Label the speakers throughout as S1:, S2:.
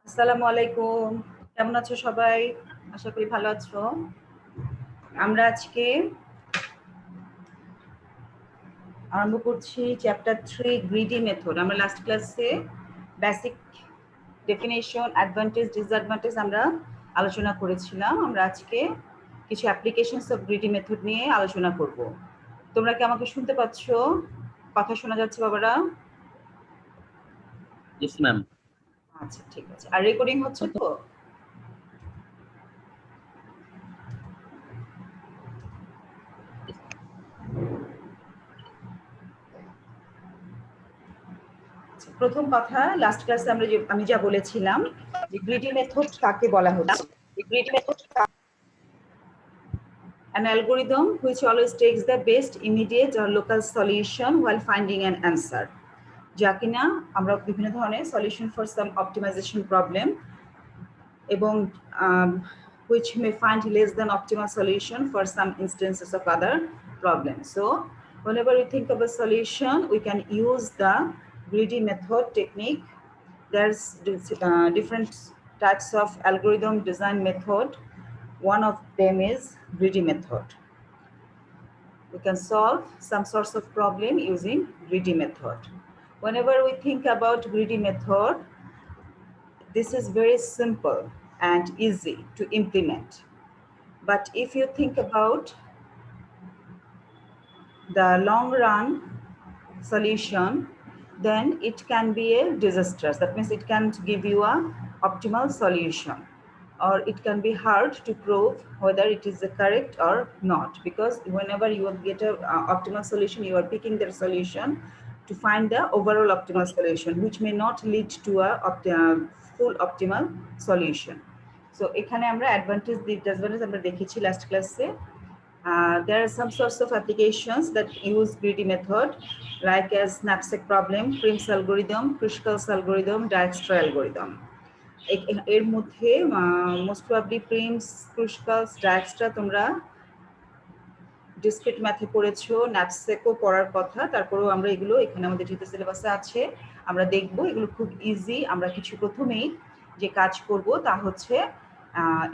S1: আসসালামু আলাইকুম, কেমন আছো সবাই? আশা করি ভালো আছো। আমরা আজকে আরম্ভ করছি চ্যাপ্টার 3 গ্রিডি মেথড। আমরা লাস্ট ক্লাসে বেসিক ডেফিনেশন, অ্যাডভান্টেজ, ডিসঅ্যাডভান্টেজ আমরা আলোচনা করেছিলাম। আমরা আজকে কিছু অ্যাপ্লিকেশনস অফ গ্রিডি মেথড নিয়ে আলোচনা করব। তোমরা কি আমাকে শুনতে পাচ্ছ? কথা শোনা যাচ্ছে বাবারা?
S2: Yes ma'am.
S1: আচ্ছা, ঠিক আছে। আর রেকর্ডিং হচ্ছে তো? প্রথম কথা, লাস্ট ক্লাসে আমি যা বলেছিলাম যে গ্রিডি মেথড কাকে বলা হচ্ছে। Greedy method an algorithm which always takes the best immediate or local solution while finding an answer, যা কিনা আমরা বিভিন্ন ধরনের solution for some optimization problem এবং which may find less than optimal solution for some instances of other problems. So whenever we think of a solution, we can use the greedy method technique. There's different types of algorithm design method. One of them is greedy method. We can solve some sorts of problem using greedy method. Whenever we think about greedy method, this is very simple and easy to implement. But if you think about the long run solution, then it can be a disastrous. That means it can't give you a optimal solution, or it can be hard to prove whether it is the correct or not, because whenever you get a optimal solution, you are picking the solution to find the overall optimal solution, which may not lead to a full optimal solution. So এখানে আমরা advantage disadvantage আমরা দেখেছি last class-এ. There are some sorts of applications that use greedy method, like as knapsack problem, Prim's algorithm, Kruskal's algorithm, Dijkstra algorithm. এর মধ্যে most probably Prim's, ক্রুশকালস, ডায়াক্সট্রা তোমরা discrete ম্যাথে পড়েছো, ন্যাপস্যাকও পড়ার কথা। তারপরেও আমরা এগুলো এখানে আমাদের যেহেতু সিলেবাসে আছে আমরা দেখব। এগুলো খুব ইজি। আমরা কিছু প্রথমেই যে কাজ করব তা হচ্ছে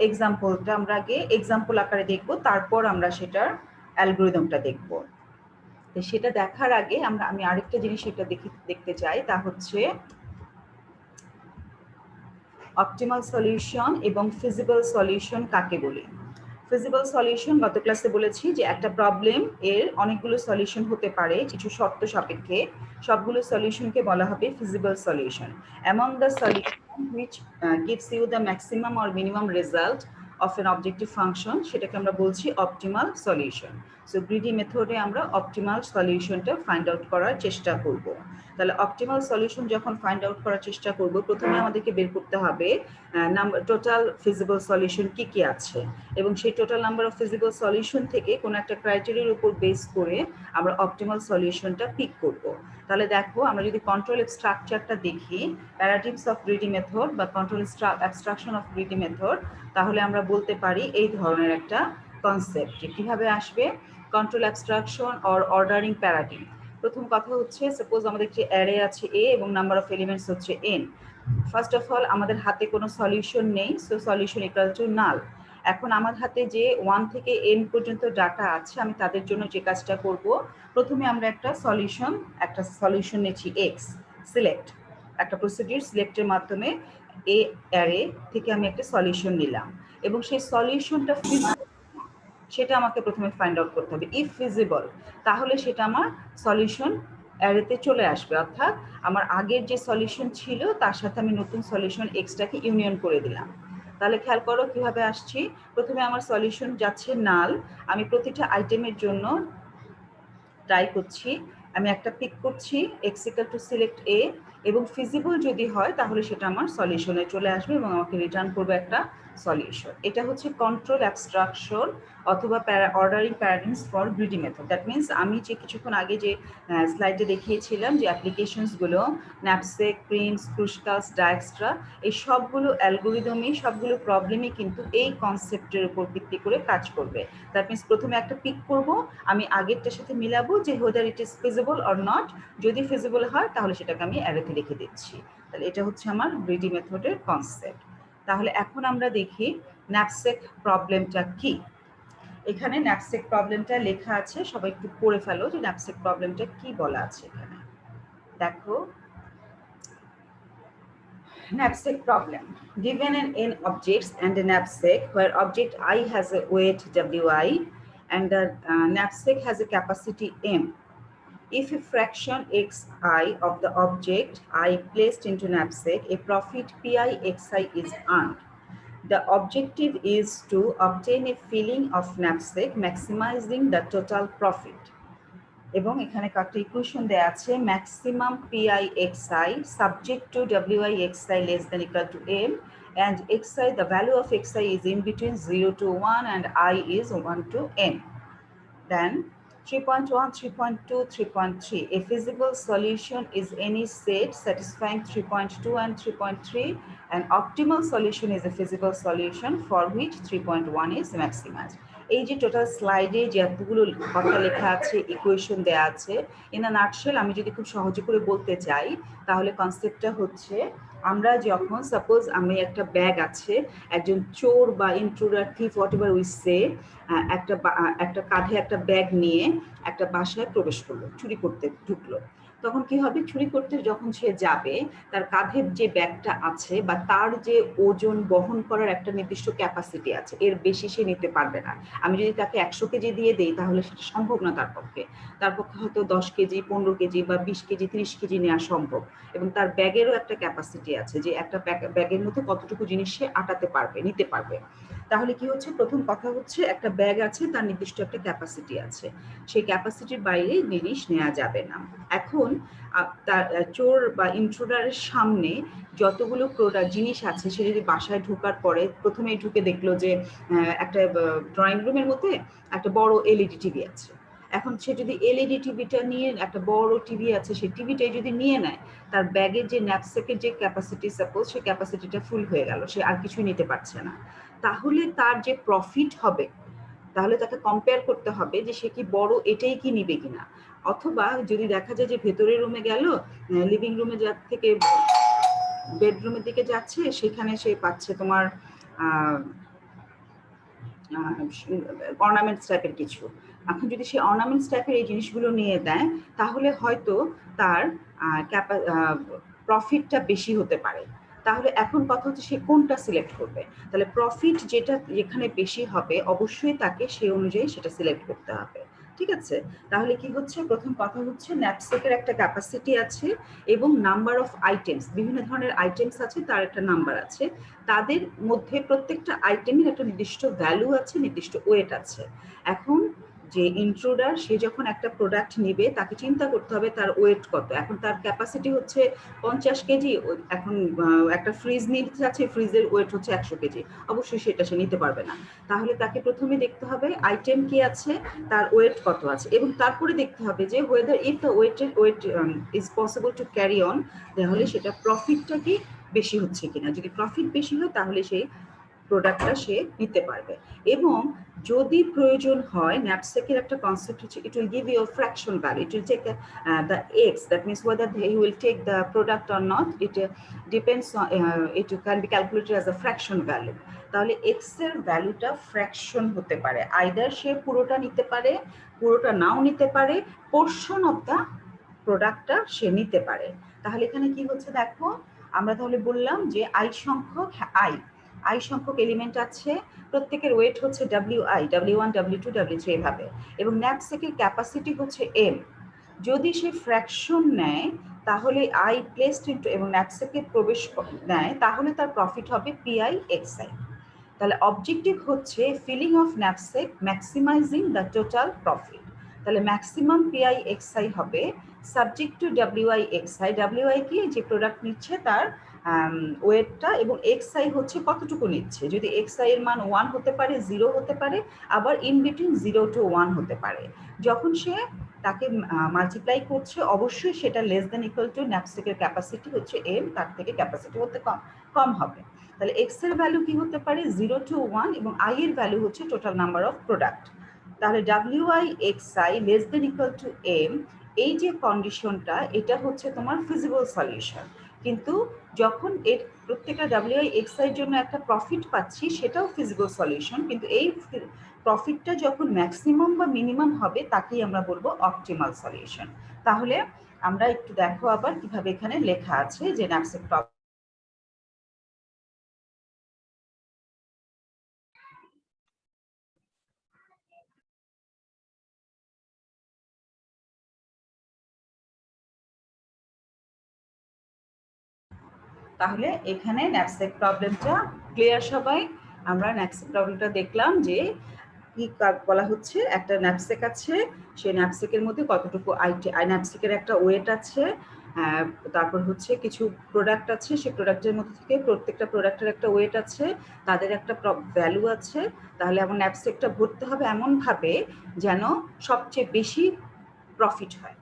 S1: এক্সাম্পলটা আমরা আগে এক্সাম্পল আকারে দেখব, তারপর আমরা সেটার অ্যালগরিদমটা দেখব। তো সেটা দেখার আগে আমি আরেকটা জিনিস এটা দেখতে চাই, তা হচ্ছে অপটিমাল সলিউশন এবং ফিজিবল সলিউশন কাকে বলি। ফিজিবল সলিউশন গত ক্লাসে বলেছি যে একটা প্রবলেম এর অনেকগুলো সলিউশন হতে পারে কিছু শর্ত সাপেক্ষে, সবগুলো সলিউশনকে বলা হবে feasible solution. Among the solution which gives you the maximum or minimum result of an objective function, সেটাকে আমরা বলছি অপটিমাল সলিউশন। সো গ্রিডি মেথডে আমরা অপটিমাল সলিউশনটা ফাইন্ড আউট করার চেষ্টা করব। তাহলে অপটিমাল সলিউশন যখন ফাইন্ড আউট করার চেষ্টা করব, প্রথমে আমাদেরকে বের করতে হবে টোটাল ফিজিবল সলিউশন কি কি আছে, এবং সেই total number of feasible solution থেকে কোনো একটা ক্রাইটেরিয়ার উপর বেস করে আমরা অপটিমাল সলিউশনটা পিক করব। তাহলে দেখো, আমরা যদি কন্ট্রোল স্ট্রাকচারটা দেখি, প্যারাডিগমস অফ গ্রিডি মেথড বা control abstraction of greedy method, তাহলে আমরা বলতে পারি এই ধরনের একটা কনসেপ্ট যে কীভাবে আসবে কন্ট্রোল অ্যাবস্ট্রাকশন অর অর্ডারিং প্যারাডিগম। প্রথম কথা হচ্ছে, সাপোজ আমাদের একটি অ্যারে আছে এ এবং নাম্বার অফ এলিমেন্টস হচ্ছে এন। ফার্স্ট অফ অল আমাদের হাতে কোনো সলিউশন নেই, সো সলিউশন ইকুয়াল টু নাল। এখন আমার হাতে যে 1 থেকে n পর্যন্ত ডাটা আছে, আমি তাদের জন্য যে কাজটা করব, প্রথমে আমরা একটা সলিউশন নিচ্ছি এক্স, সিলেক্ট, একটা প্রসিডিউর সিলেক্টের মাধ্যমে এ অ্যারে থেকে আমি একটা সলিউশন নিলাম, এবং সেই সলিউশনটা সেটা আমাকে প্রথমে ফাইন্ড আউট করতে হবে। ইফ ফিজিবল, তাহলে সেটা আমার সলিউশন অ্যারেতে চলে আসবে, অর্থাৎ আমার আগের যে সলিউশন ছিল তার সাথে আমি নতুন সলিউশন এক্সটাকে ইউনিয়ন করে দিলাম। তাহলে খেয়াল করো কিভাবে আসছি। প্রথমে আমার সলিউশন যাচ্ছে নাল, আমি প্রতিটা আইটেমের জন্য ট্রাই করছি, আমি একটা পিক করছি এক্স ইকুয়াল টু সিলেক্ট এ, এবং ফিজিবল যদি হয় তাহলে সেটা আমার সলিউশনে চলে আসবে এবং আমাকে রিটার্ন করবে একটা সলিউশন। এটা হচ্ছে কন্ট্রোল অ্যাবস্ট্রাকশন অথবা ordering paradigms for greedy method. That means আমি যে কিছুক্ষণ আগে যে স্লাইডে দেখিয়েছিলাম যে অ্যাপ্লিকেশনসগুলো ন্যাপসেক, প্রিন্স, ক্রুশকাস, ডায়াক্সট্রা, এই সবগুলো অ্যালগোরিদমই, সবগুলো প্রবলেমই কিন্তু এই কনসেপ্টের উপর ভিত্তি করে কাজ করবে। দ্যাট মিনস প্রথমে একটা পিক করব, আমি আগেরটার সাথে মিলাবো যে whether it is feasible or not. যদি ফিজিবল হয় তাহলে সেটাকে আমি অ্যারেতে লিখে দিচ্ছি। তাহলে এটা হচ্ছে আমার গ্রিডি মেথডের কনসেপ্ট। তাহলে এখন আমরা দেখি ন্যাপসেক প্রবলেমটা কি। এখানে ন্যাপসেক প্রবলেমটা লেখা আছে, সবাই একটু পড়ে ফেলো যে ন্যাপসেক প্রবলেমটা কি বলা আছে এখানে। দেখো, knapsack problem. Given an n objects and a knapsack where object I has a weight wi and the knapsack has a capacity m. If a fraction xi of the object I placed into knapsack, a profit pi xi is earned. The objective is to obtain a filling of knapsack maximizing the total profit. এবং এখানে একটা equation দেয়া আছে, maximum P I X I subject to W I X I less than equal to M and xi, the value of xi is in between 0 to 1 and I is 1 to n. Then 3.1, 3.2, 3.3. A feasible solution is any set satisfying 3.2 and 3.3. An optimal solution is a feasible solution for which 3.1 is maximized. এই যে total স্লাইডে যে এতগুলো কথা লেখা আছে, equation দেয়া আছে, ইন আ নাটশেল আমি যদি খুব সহজে করে বলতে চাই তাহলে কনসেপ্টটা হচ্ছে, আমরা যখন সাপোজ আমি একটা ব্যাগ আছে, একজন চোর বা intruder, thief, what ever we say, একটা কাঁধে একটা ব্যাগ নিয়ে একটা বাসায় প্রবেশ করলো, চুরি করতে ঢুকলো। তখন কি হবে, চুরি করতে যখন সে যাবে, তার কাঁধের যে ব্যাগটা আছে বা তার যে ওজন বহন করার একটা নির্দিষ্ট ক্যাপাসিটি আছে, এর বেশি সে নিতে পারবে না। আমি যদি তাকে 100 কেজি দিয়ে দেই তাহলে সেটা সম্ভব না তার পক্ষে। তার পক্ষে হয়তো 10 কেজি, 15 কেজি বা 20 কেজি, 30 কেজি নেওয়া সম্ভব। এবং তার ব্যাগেরও একটা ক্যাপাসিটি আছে যে একটা ব্যাগের মধ্যে কতটুকু জিনিস সে আটাতে পারবে, নিতে পারবে। তাহলে কি হচ্ছে, প্রথম কথা হচ্ছে একটা ব্যাগ আছে, তার নির্দিষ্ট একটা ক্যাপাসিটি আছে, সেই ক্যাপাসিটির বাইরে জিনিস নেওয়া যাবে না। এখন তার চোর বা ইন্ট্রুডারের সামনে যতগুলো জিনিস আছে, সে যদি বাসায় ঢোকার পরে প্রথমেই ঢুকে দেখলো যে একটা ড্রয়িং রুমের মধ্যে একটা বড় এলইডি টিভি আছে। এখন সে যদি এলইডি টিভিটা নিয়ে, একটা বড় টিভি আছে, সেই টিভিটাই যদি নিয়ে নেয়, তার ব্যাগের যে ন্যাপস্যাকের যে ক্যাপাসিটি, সাপোজ সেই ক্যাপাসিটিটা ফুল হয়ে গেল, সে আর কিছুই নিতে পারছে না। তাহলে তার যে প্রফিট হবে, তাহলে তাকে কম্পেয়ার করতে হবে যে সে কি বড় এটাই কি নিবে কিনা। অথবা যদি দেখা যায় যে ভেতরের রুমে গেল, লিভিং রুমে থেকে বেডরুমের দিকে যাচ্ছে, সেখানে সে পাচ্ছে তোমার অর্নামেন্টস টাইপের কিছু। এখন যদি সে অর্নামেন্টস টাইপের এই জিনিসগুলো নিয়ে দেয়, তাহলে হয়তো তার প্রফিটটা বেশি হতে পারে। তাহলে এখন কথা হচ্ছে সে কোনটা সিলেক্ট করবে। তাহলে প্রফিট যেটা যেখানে বেশি হবে, অবশ্যই তাকে সেই অনুযায়ী সেটা সিলেক্ট করতে হবে। ঠিক আছে, তাহলে কি হচ্ছে, প্রথম কথা হচ্ছে ন্যাপস্যাকের একটা ক্যাপাসিটি আছে এবং নাম্বার অফ আইটেমস, বিভিন্ন ধরনের আইটেমস আছে, তার একটা নাম্বার আছে, তাদের মধ্যে প্রত্যেকটা আইটেমের একটা নির্দিষ্ট ভ্যালু আছে, নির্দিষ্ট ওয়েট আছে। এখন যে ইন্ট্রুডার, সে যখন একটা প্রোডাক্ট নেবে, তাকে চিন্তা করতে হবে তার ওয়েট কত। এখন তার ক্যাপাসিটি হচ্ছে 50 কেজি, এখন একটা ফ্রিজ নিতে যাচ্ছে, ফ্রিজের ওয়েট হচ্ছে 100 কেজি, অবশ্যই সেটা সে নিতে পারবে না। তাহলে তাকে প্রথমে দেখতে হবে আইটেম কি আছে, তার ওয়েট কত আছে, এবং তারপরে দেখতে হবে যে whether if the weight is possible to carry on, তাহলে সেটা প্রফিটটা কি বেশি হচ্ছে কিনা। যদি প্রফিট বেশি হয় তাহলে সেই প্রোডাক্টটা সে নিতে পারবে। এবং যদি প্রয়োজন হয়, ন্যাপস্যাকের একটা কনসেপ্ট হচ্ছে it will give you a fraction value, it will take the x, that means whether he will take the product or not, it depends on it can be calculated as a fraction value. তাহলে x এর ভ্যালুটা fraction হতে পারে, either সে পুরোটা নিতে পারে, পুরোটা নাও নিতে পারে, পোর্শন অফ দ্য প্রোডাক্টটা সে নিতে পারে। তাহলে এখানে কি হচ্ছে দেখো, আমরা তাহলে বললাম যে আই সংখ্যক এলিমেন্ট আছে, প্রত্যেকের ওয়েট হচ্ছে WI, W1, W2, W3 এভাবে, এবং ন্যাপস্যাকের ক্যাপাসিটি হচ্ছে M। যদি সে ফ্র্যাকশন নেয় তাহলে I প্লেসড ইনটু এবং ন্যাপস্যাকে প্রবেশ নেয়, তাহলে তার প্রফিট হবে PI XI। তাহলে অবজেক্টিভ হচ্ছে filling of knapsack maximizing the total profit. তাহলে ম্যাক্সিমাম PI XI হবে সাবজেক্ট টু WI/XI। WI কি, যে প্রোডাক্ট নিচ্ছে তার ওয়েটটা, এবং XI হচ্ছে কতটুকু নিচ্ছে। যদি XI এর মান 1 হতে পারে, 0 হতে পারে, আবার ইন বিটুইন 0 to 1 হতে পারে। যখন সে তাকে মাল্টিপ্লাই করছে, অবশ্যই সেটা লেস দেন ইকুয়াল টু ন্যাপস্যাকের ক্যাপাসিটি হচ্ছে M, তার থেকে ক্যাপাসিটি হতে কম হবে। তাহলে X এর ভ্যালু কি হতে পারে, 0 to 1, এবং I এর ভ্যালু হচ্ছে টোটাল নাম্বার অফ প্রোডাক্ট। তাহলে WI/XI less than equal two M, এই যে কন্ডিশনটা, এটা হচ্ছে তোমার ফিজিবল সলিউশন। কিন্তু যখন এর প্রত্যেকটা WI/XI এর জন্য একটা প্রফিট পাচ্ছি, সেটাও ফিজিবল সলিউশন। কিন্তু এই প্রফিটটা যখন ম্যাক্সিমাম বা মিনিমাম হবে, তাকেই আমরা বলবো অপটিমাল সলিউশন। তাহলে আমরা একটু দেখো আবার কিভাবে এখানে লেখা আছে যে ন্যাপস্যাক প্রবলেম। তাহলে এখানে ন্যাপস্যাক প্রবলেমটা ক্লিয়ার সবাই? আমরা ন্যাপস্যাক প্রবলেমটা দেখলাম যে কি বলা হচ্ছে, একটা ন্যাপস্যাক আছে, সেই ন্যাপস্যাকের মধ্যে কতটুকু ন্যাপস্যাকের একটা ওয়েট আছে, তারপর হচ্ছে কিছু প্রোডাক্ট আছে, সেই প্রোডাক্টের মধ্যে থেকে প্রত্যেকটা প্রোডাক্টের একটা ওয়েট আছে, তাদের একটা ভ্যালু আছে। তাহলে আমার ন্যাপস্যাকটা ভরতে হবে এমনভাবে যেন সবচেয়ে বেশি প্রফিট হয়।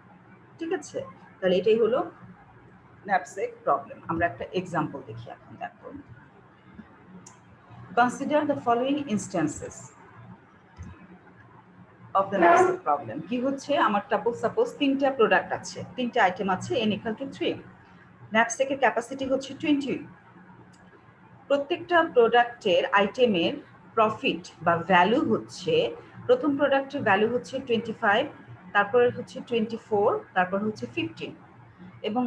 S1: ঠিক আছে, তাহলে এটাই হলো knapsack problem. আমরা একটা এক্সাম্পল দেখি এখন। দেখো, consider the following instances of the knapsack problem. কি হচ্ছে, আমার সাপোজ তিনটা প্রোডাক্ট আছে, তিনটা আইটেম আছে, n equal to 3, knapsack-এর ক্যাপাসিটি হচ্ছে 20। প্রত্যেকটা প্রোডাক্টের আইটেমের প্রফিট বা ভ্যালু হচ্ছে, প্রথম প্রোডাক্টের ভ্যালু হচ্ছে 25, তারপরে হচ্ছে 24, তারপর হচ্ছে 15, এবং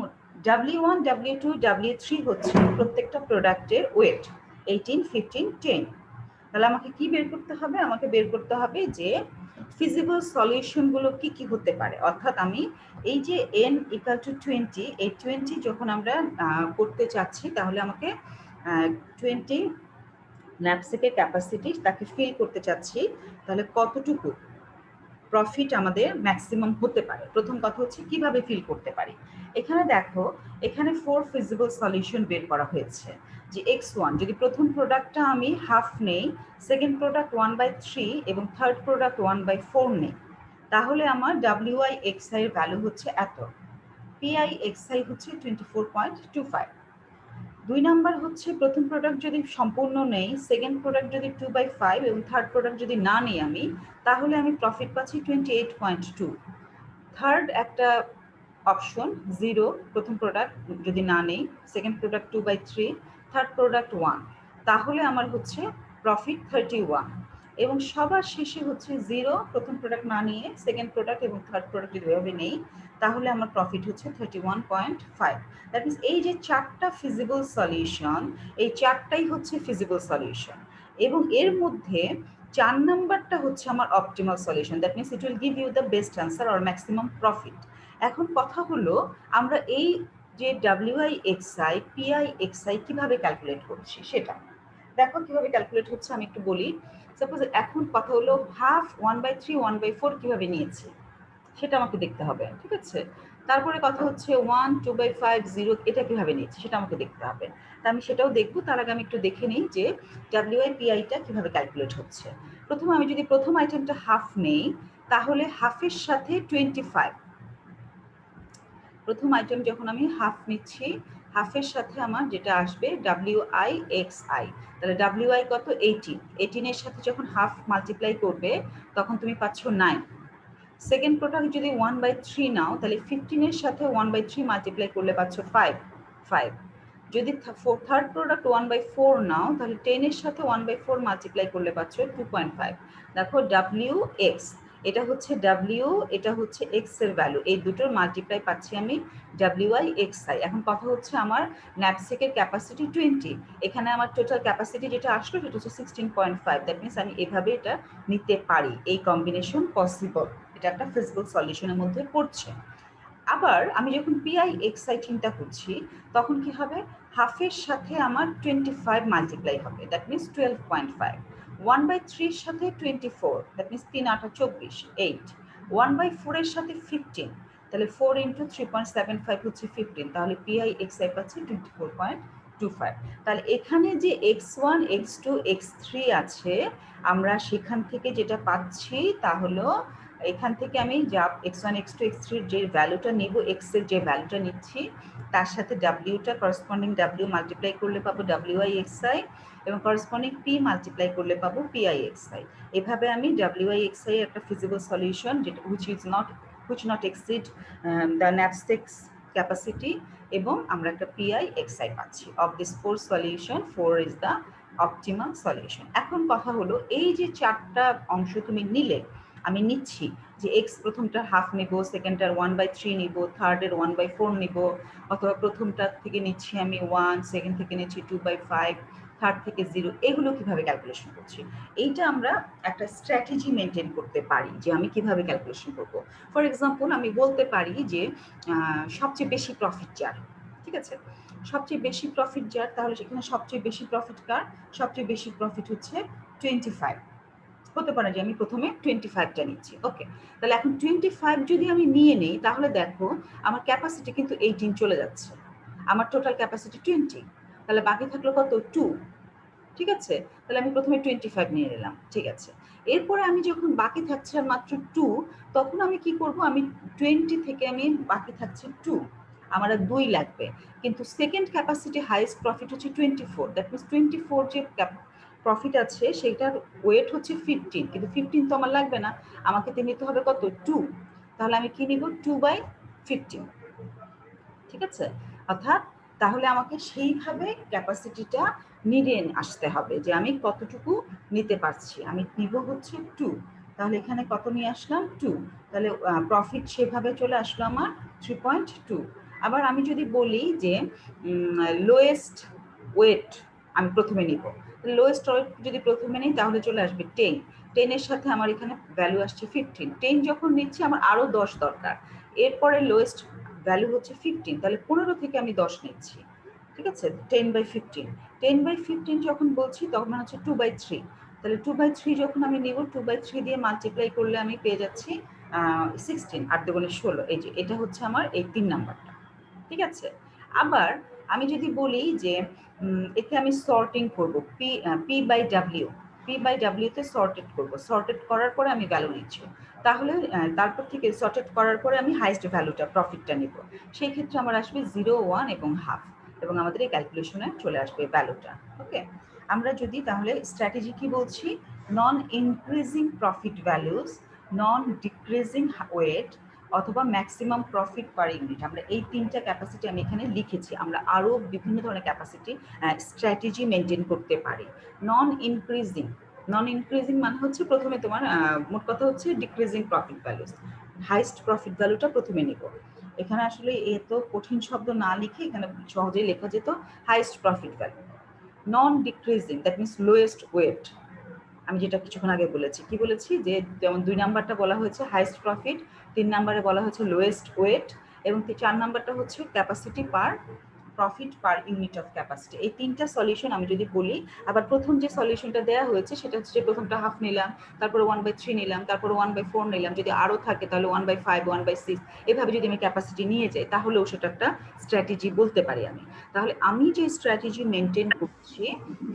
S1: W1, W2, W3 হচ্ছে প্রত্যেকটা প্রোডাক্টের ওয়েট 18, 15, 10। তাহলে আমাকে কি বের করতে হবে, আমাকে বের করতে হবে যে ফিজিবল সলিউশনগুলো কি কি হতে পারে। অর্থাৎ আমি এই যে n ইকুয়াল টু 20, এই 20 যখন আমরা করতে চাচ্ছি, তাহলে আমাকে 20 ন্যাপস্যাকের ক্যাপাসিটি তাকে ফিল করতে চাচ্ছি, তাহলে কতটুকু প্রফিট আমাদের ম্যাক্সিমাম হতে পারে। প্রথম কথা হচ্ছে কিভাবে ফিল করতে পারি। এখানে দেখো, এখানে 4 ফিজিবল সলিউশন বের করা হয়েছে। যে x1, যদি প্রথম প্রোডাক্টটা আমি হাফ নেই, সেকেন্ড প্রোডাক্ট 1/3 এবং থার্ড প্রোডাক্ট 1/4 নেই, তাহলে আমার WI/XI এর ভ্যালু হচ্ছে এত, PI/XI হচ্ছে 24.25। 2 নাম্বার হচ্ছে প্রথম প্রোডাক্ট যদি সম্পূর্ণ নেই, সেকেন্ড প্রোডাক্ট যদি 2/5 এবং থার্ড প্রোডাক্ট যদি না নেই আমি, তাহলে আমি প্রফিট পাচ্ছি 28.2। থার্ড একটা অপশন 0, প্রথম প্রোডাক্ট যদি না নেই, সেকেন্ড প্রোডাক্ট 2/3, থার্ড প্রোডাক্ট 1, তাহলে আমার হচ্ছে প্রফিট 31। এবং সবার শেষে হচ্ছে 0, প্রথম প্রোডাক্ট না নিয়ে সেকেন্ড প্রোডাক্ট এবং থার্ড প্রোডাক্ট যদি এভাবে নেই, তাহলে আমার প্রফিট হচ্ছে 31.5। দ্যাট মিনস এই যে চারটা ফিজিবল সলিউশন, এই চারটাই হচ্ছে ফিজিবল সলিউশন, এবং এর মধ্যে 4 নাম্বারটা হচ্ছে আমার optimal solution. That means it will give you the best answer or maximum profit. এখন কথা হলো, আমরা এই যে WI/XI, PI/XI কিভাবে ক্যালকুলেট করছি সেটা দেখো। কিভাবে ক্যালকুলেট হচ্ছে আমি একটু বলি। সাপোজ এখন কথা হলো হাফ, 1/3, 1/4 কিভাবে নিয়েছি সেটা আমাকে দেখতে হবে। ঠিক আছে, তারপরে কথা হচ্ছে 1, 2/5, 0 এটা কিভাবে নিয়েছি সেটা আমাকে দেখতে হবে। তা আমি সেটাও দেখবো। তার আগে আমি একটু দেখে নিই যে WI/PI-টা কিভাবে ক্যালকুলেট হচ্ছে। প্রথমে আমি যদি প্রথম আইটেমটা হাফ নেই, তাহলে হাফের সাথে 25, প্রথম আইটেম যখন আমি হাফ নিচ্ছি, হাফের সাথে আমার যেটা আসবে WI/XI, তাহলে WI কত, 18, 18 এর সাথে যখন হাফ মাল্টিপ্লাই করবে তখন তুমি পাচ্ছ 9। সেকেন্ড প্রোডাক্ট যদি 1/3 নাও, তাহলে 15 এর সাথে 1/3 মাল্টিপ্লাই করলে পাচ্ছ 5। যদি থার্ড প্রোডাক্ট 1/4 নাও, তাহলে 10 এর সাথে 1/4 মাল্টিপ্লাই করলে পাচ্ছ 2.5। দেখো WX, এটা হচ্ছে W, এটা হচ্ছে X এর ভ্যালু, এই দুটোর মাল্টিপ্লাই পাচ্ছি আমি WI/XI। এখন কথা হচ্ছে আমার ন্যাপস্যাকের ক্যাপাসিটি 20, এখানে আমার টোটাল ক্যাপাসিটি যেটা আসলো সেটা হচ্ছে 16.5। দ্যাট মিনস আমি এভাবে এটা নিতে পারি, এই কম্বিনেশন পসিবল, এটা একটা ফিজিবল সলিউশনের মধ্যে পড়ছে। আবার আমি যখন PI/XI চিন্তা করছি, তখন কি হবে, হাফের সাথে আমার 25 মাল্টিপ্লাই হবে, দ্যাট মিনস 12.5। 1/3 এর সাথে 24, দ্যাট মিনস 3 8 24, 8। 1/4 এর সাথে 15, তাহলে 4 ইন্টু 3.75 হচ্ছে 15, তাহলে পিআই এক্সআই পাচ্ছি 24.25। তাহলে এখানে যে x1 x2 x3 আছে, আমরা সেখান থেকে যেটা পাচ্ছি তা হলো এখান থেকে আমি যা x1 x2 x3 যে ভ্যালুটা নিব, x এর যে ভ্যালুটা নিচ্ছি তার সাথে ডাব্লিউটা করসপন্ডিং ডাব্লিউ মাল্টিপ্লাই করলে পাবো ডাব্লিউআই এক্সআই, এবং করসপন্ডিং পি মাল্টিপ্লাই করলে পাবো পিআই এক্সআই। এভাবে আমি ডাব্লিউআই এক্সআই একটা ফিজিবল সলিউশন যেটা which not exceed the knapsack's capacity, এবং আমরা একটা পিআই এক্সআই পাচ্ছি। Of this 4 solution 4 is the optimal solution। এখন কথা হলো এই যে চারটা অংশ তুমি নিলে, আমি নিচ্ছি যে এক্স প্রথমটা হাফ নিব, সেকেন্ডটার 1/3 নিব, থার্ডের 1/4 নিব, অথবা প্রথমটা থেকে নিচ্ছি আমি 1, সেকেন্ড থেকে নিচ্ছি 2/5, থার্ড থেকে 0, এগুলো কিভাবে ক্যালকুলেশন করছি, এইটা আমরা একটা স্ট্র্যাটেজি মেনটেন করতে পারি যে আমি কিভাবে ক্যালকুলেশন করব। ফর এক্সাম্পল আমি বলতে পারি যে সবচেয়ে বেশি প্রফিট যার, ঠিক আছে, সবচেয়ে বেশি প্রফিট যার, তাহলে সেখানে সবচেয়ে বেশি প্রফিট কার, সবচেয়ে বেশি প্রফিট হচ্ছে 25। হতে পারে যে আমি প্রথমে 25টা নিচ্ছি, ওকে। তাহলে এখন 25 যদি আমি নিয়ে নিই, তাহলে দেখো আমার ক্যাপাসিটি কিন্তু 18 চলে যাচ্ছে, আমার টোটাল ক্যাপাসিটি 20, তাহলে বাকি থাকলো কত, 2, ঠিক আছে। তাহলে আমি প্রথমে 25 নিয়ে নিলাম, ঠিক আছে। এরপরে আমি যখন বাকি থাকছে আর মাত্র 2, তখন আমি কি করব, আমি 20 থেকে আমি বাকি থাকছে 2, আমার আর 2 লাগবে, কিন্তু সেকেন্ড ক্যাপাসিটি হাইয়েস্ট প্রফিট হচ্ছে 24, দ্যাট মিনস 24 যে প্রফিট আছে সেটার ওয়েট হচ্ছে 15, কিন্তু 15 তো আমার লাগবে না, আমাকে নিতে হবে কত, 2, তাহলে আমি কি নিব, 2/15, ঠিক আছে। অর্থাৎ তাহলে আমাকে সেইভাবে ক্যাপাসিটিটা নিয়ে আসতে হবে যে আমি কতটুকু নিতে পারছি, আমি নিব হচ্ছে 2, তাহলে এখানে কত নিয়ে আসলাম, 2, তাহলে প্রফিট সেভাবে চলে আসলো আমার 3.2। আবার আমি যদি বলি যে লোয়েস্ট ওয়েট আমি প্রথমে নিব, লোয়েস্ট ওয়েট যদি প্রথমে নিই তাহলে চলে আসবে 10, 10-এর সাথে আমার এখানে ভ্যালু আসছে 15, 10 যখন নিচ্ছি আমার আরও 10 দরকার, এরপরে লোয়েস্ট ভ্যালু হচ্ছে 15, তাহলে 15 থেকে আমি 10 নিচ্ছি, ঠিক আছে, 10/15, 10/15 যখন বলছি তখন হচ্ছে 2/3, তাহলে 2/3 যখন আমি নিব, 2/3 দিয়ে মাল্টিপ্লাই করলে আমি পেয়ে যাচ্ছি 16, 8 দুগুণে 16, এই যে এটা হচ্ছে আমার এই 3 নাম্বারটা, ঠিক আছে। আবার আমি যদি বলি যে এতে আমি সর্টিং করব, পি/ডাব্লিউ তে সর্টেড করব, সর্টেড করার পরে আমি ভ্যালু নিচ্ছি, তাহলে তারপর থেকে সর্টেড করার পরে আমি হাইয়েস্ট ভ্যালুটা প্রফিটটা নিব, সেই ক্ষেত্রে আমার আসবে 0, 1 এবং হাফ, এবং আমাদের এই ক্যালকুলেশনে চলে আসবে ভ্যালুটা, ওকে। আমরা যদি তাহলে স্ট্র্যাটেজি কি বলছি, নন ইনক্রিজিং প্রফিট ভ্যালুস, নন ডিক্রিজিং ওয়েট, অথবা ম্যাক্সিমাম প্রফিট পার ইউনিট, আমরা এই 3টা ক্যাপাসিটি আমি এখানে লিখেছি। আমরা আরও বিভিন্ন ধরনের ক্যাপাসিটি স্ট্র্যাটেজি মেনটেন করতে পারি। নন ইনক্রিজিং মানে হচ্ছে প্রথমে তোমার মোট কথা হচ্ছে decreasing profit values, highest profit ভ্যালুটা প্রথমে নিব। এখানে আসলে এত কঠিন শব্দ না লিখে এখানে সহজেই লেখা যেত highest profit value. Non decreasing that means lowest weight, আমি যেটা কিছুক্ষণ আগে বলেছি, কি বলেছি যে যেমন 2 নাম্বারটা বলা হয়েছে হাইস্ট প্রফিট, 3 নাম্বারে বলা হয়েছে লোয়েস্ট ওয়েট, এবং 4 নাম্বারটা হচ্ছে capacity per profit per unit of capacity. এই 3টা সলিউশন আমি যদি বলি, আবার প্রথম যে সলিউশনটা দেওয়া হয়েছে সেটা হচ্ছে প্রথমটা হাফ নিলাম, তারপরে 1/3 নিলাম, তারপরে 1/4 নিলাম, যদি আরও থাকে তাহলে 1/5, 1/6, এভাবে যদি আমি ক্যাপাসিটি নিয়ে যাই তাহলেও সেটা একটা স্ট্র্যাটেজি বলতে পারি আমি। তাহলে আমি যে স্ট্র্যাটেজি মেনটেন করছি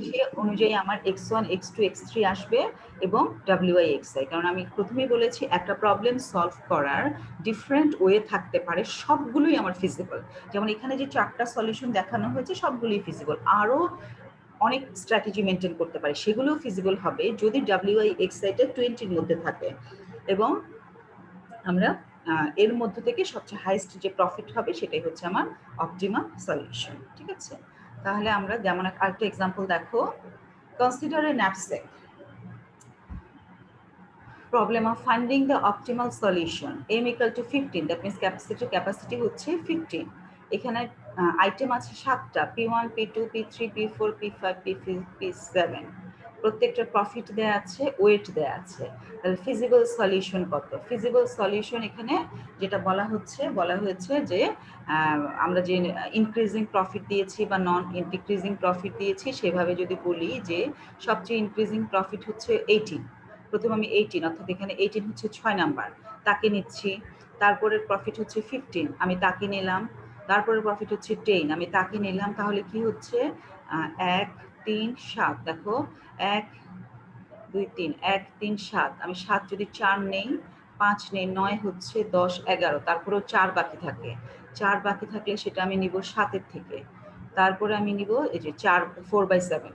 S1: সে অনুযায়ী আমার x1 x2 x3 আসবে এবং ডাব্লিউআই এক্সআই, কারণ আমি প্রথমেই বলেছি একটা প্রবলেম সলভ করার ডিফারেন্ট ওয়ে থাকতে পারে, সবগুলোই আমার ফিজিবল, যেমন এখানে যে 4টা সলিউশন দেখানো হয়েছে সবগুলোই ফিজিবল, আরও অনেক স্ট্র্যাটেজি মেনটেন করতে পারে, সেগুলোও ফিজিবল হবে যদি ডাব্লিউআই এক্সআইটা 20-র মধ্যে থাকে, এবং আমরা এর মধ্য থেকে সবচেয়ে হাইস্ট যে প্রফিট হবে সেটাই হচ্ছে আমার অপটিমাল সলিউশন, ঠিক আছে। তাহলে আমরা যেমন আরেকটা এক্সাম্পল দেখো, consider A knapsack, problem of finding the optimal solution, m equal to 15, that means capacity হচ্ছে 15, এখানে আইটেম আছে 7টা, P1 P2 P3 P4 P5 P7, প্রত্যেকটা প্রফিট দেয়া আছে, ওয়েট দেয়া আছে, তাহলে ফিজিবল সলিউশন কত, ফিজিবল সলিউশন এখানে যেটা বলা হয়েছে যে আমরা যে ইনক্রিজিং প্রফিট দিয়েছি বা নন ডিক্রিজিং প্রফিট দিয়েছি সেভাবে যদি বলি যে সবচেয়ে ইনক্রিজিং প্রফিট হচ্ছে 18, প্রথমে আমি 18, অর্থাৎ এখানে 18 হচ্ছে 6 নাম্বার, তাকে নিচ্ছি, তারপরে প্রফিট হচ্ছে 15, আমি তাকে নিলাম। তারপরে প্রফিট হচ্ছে 10, আমি তাকে নিলাম। তাহলে কি হচ্ছে 1 3 7, দেখো 1 2 3, 1 3 7, আমি 7 যদি 4 নেই, 5 নেই, 9 হচ্ছে 10 11, তারপরেও 4 বাকি থাকে। 4 বাকি থাকলে সেটা আমি নিব 7 এর থেকে। তারপরে আমি নিব এই যে 4/7,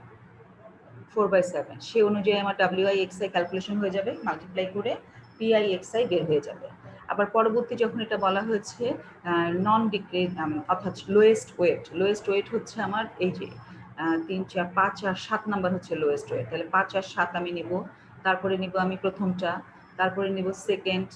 S1: 4/7, সে অনুযায়ী আমার WIXI ক্যালকুলেশন হয়ে যাবে, মাল্টিপ্লাই করে PIXI বের হয়ে যাবে। আবার পরবর্তী যখন এটা বলা হয়েছে নন ডিক্রিজ অর্থাৎ লোয়েস্ট ওয়েট হচ্ছে আমার এই যে 3 4 5 আর 7 নাম্বার হচ্ছে লোয়েস্ট ওয়েট। তাহলে 5 আর 7 আমি নিব, তারপরে নিব আমি প্রথমটা, তারপরে নিব সেকেন্ড,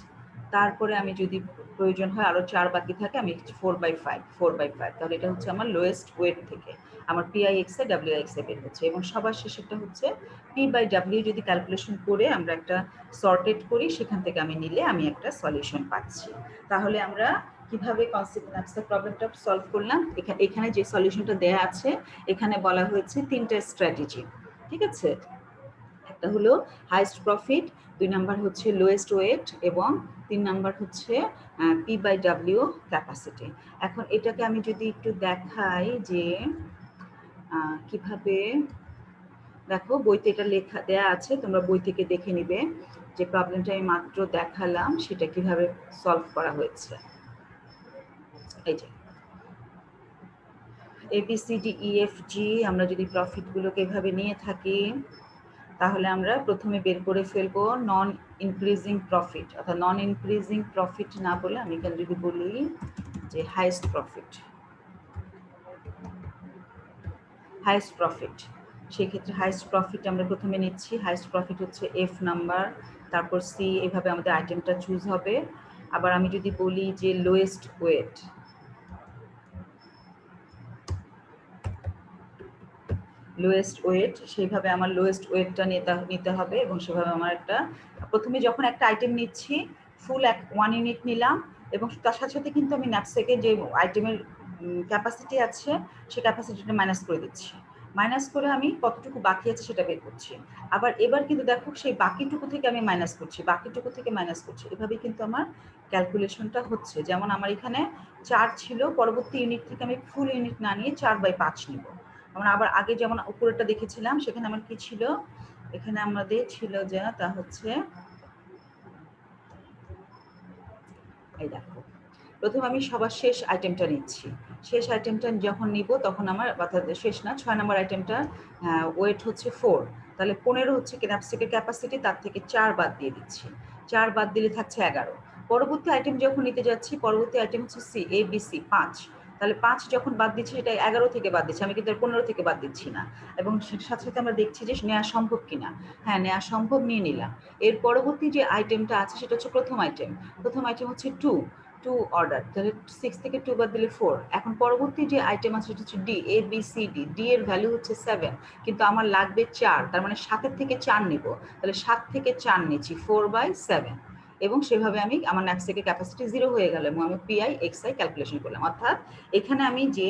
S1: তারপরে আমি যদি প্রয়োজন হয় আরো 4 বাকি থাকে আমি 4/5, তাহলে এটা হচ্ছে আমার লোয়েস্ট ওয়েট থেকে আমার PIXI WIXI বের হচ্ছে। এবং সবার শেষেরটা হচ্ছে P/W যদি ক্যালকুলেশন করে আমরা একটা সর্টেড করি, সেখান থেকে আমি নিলে আমি একটা সলিউশন পাচ্ছি। তাহলে আমরা কিভাবে কনসিকুয়েন্স প্রবলেমটা সলভ করলাম, এখানে যে সলিউশনটা দেয়া আছে এখানে বলা হয়েছে 3টা স্ট্র্যাটেজি, ঠিক আছে? একটা হলো হাইস্ট প্রফিট, 2 নাম্বার হচ্ছে লোয়েস্ট ওয়েট, এবং 3 নাম্বার হচ্ছে P/W ক্যাপাসিটি। এখন এটাকে আমি যদি একটু দেখাই যে কিভাবে, দেখো বইতে এটা লেখা দেয়া আছে, তোমরা বই থেকে দেখে নিবে যে প্রবলেমটা আমি মাত্র দেখালাম সেটা কিভাবে সলভ করা হয়েছে। এই যে ABCDEFG, আমরা যদি প্রফিটগুলোকে এভাবে নিয়ে থাকি তাহলে আমরা প্রথমে বের করে ফেলবো নন ইনক্রিজিং প্রফিট, অর্থাৎ নন ইনক্রিজিং প্রফিট না বলে আমি এখানে যদি বলি যে হাইয়েস্ট প্রফিট, সেক্ষেত্রে হাইয়েস্ট প্রফিট আমরা প্রথমে নিচ্ছি। হাইয়েস্ট প্রফিট হচ্ছে F নাম্বার, তারপর C, এভাবে আমাদের আইটেমটা চুজ হবে। আবার আমি যদি বলি যে লোয়েস্ট ওয়েট, সেইভাবে আমার লোয়েস্ট ওয়েটটা নিতে হবে, এবং সেভাবে আমার একটা প্রথমে যখন একটা আইটেম নিচ্ছি ফুল 1 ইউনিট নিলাম, এবং তার সাথে সাথে কিন্তু আমি ন্যাপস্যাকে যে আইটেমের ক্যাপাসিটি আছে সেই ক্যাপাসিটিটা মাইনাস করে দিচ্ছি, মাইনাস করে আমি কতটুকু বাকি আছে সেটা বের করছি। আবার এবার কিন্তু দেখো সেই বাকিটুকু থেকে আমি মাইনাস করছি, এভাবেই কিন্তু আমার ক্যালকুলেশনটা হচ্ছে। যেমন আমার এখানে 4 ছিল, পরবর্তী ইউনিট থেকে আমি ফুল ইউনিট না নিয়ে 4/5 নিব। আমরা আবার আগে যেমন উপরেরটা দেখেছিলাম সেখানে আমার কি ছিল, এখানে আমাদের ছিল যে তা হচ্ছে এই দেখো, প্রথমে আমি সবার শেষ আইটেমটা নিচ্ছি। শেষ আইটেমটা যখন নিব তখন আমার, অর্থাৎ শেষ না, 6 নম্বর আইটেমটা ওয়েট হচ্ছে 4, তাহলে 15 হচ্ছে ন্যাপস্যাকের ক্যাপাসিটি, তার থেকে 4 বাদ দিয়ে দিচ্ছি। 4 বাদ দিলে থাকছে 11। পরবর্তী আইটেম যখন নিতে যাচ্ছি, পরবর্তী আইটেম হচ্ছে ABC 5, তাহলে 5 যখন বাদ দিচ্ছি সেটা 11 থেকে বাদ দিচ্ছি, আমি কিন্তু 15 থেকে বাদ দিচ্ছি না। এবং সেটার সাথে সাথে আমরা দেখছি যে নেওয়া সম্ভব কিনা। হ্যাঁ, নেওয়া সম্ভব, নিয়ে নিলাম। এর পরবর্তী যে আইটেমটা আছে সেটা হচ্ছে প্রথম আইটেম হচ্ছে 2 অর্ডার, তাহলে 6 থেকে 2 বাদ দিলে 4। এখন পরবর্তী যে আইটেম আছে সেটা হচ্ছে ডি, ABCD, ডি এর ভ্যালু হচ্ছে 7, কিন্তু আমার লাগবে 4, তার মানে 7 থেকে 4 নিব, তাহলে 7 থেকে 4 নিচ্ছি 4/7, এবং সেভাবে আমি আমার ন্যাপস্যাকের ক্যাপাসিটি 0 হয়ে গেল এবং আমি PIXI ক্যালকুলেশন করলাম। অর্থাৎ এখানে আমি যে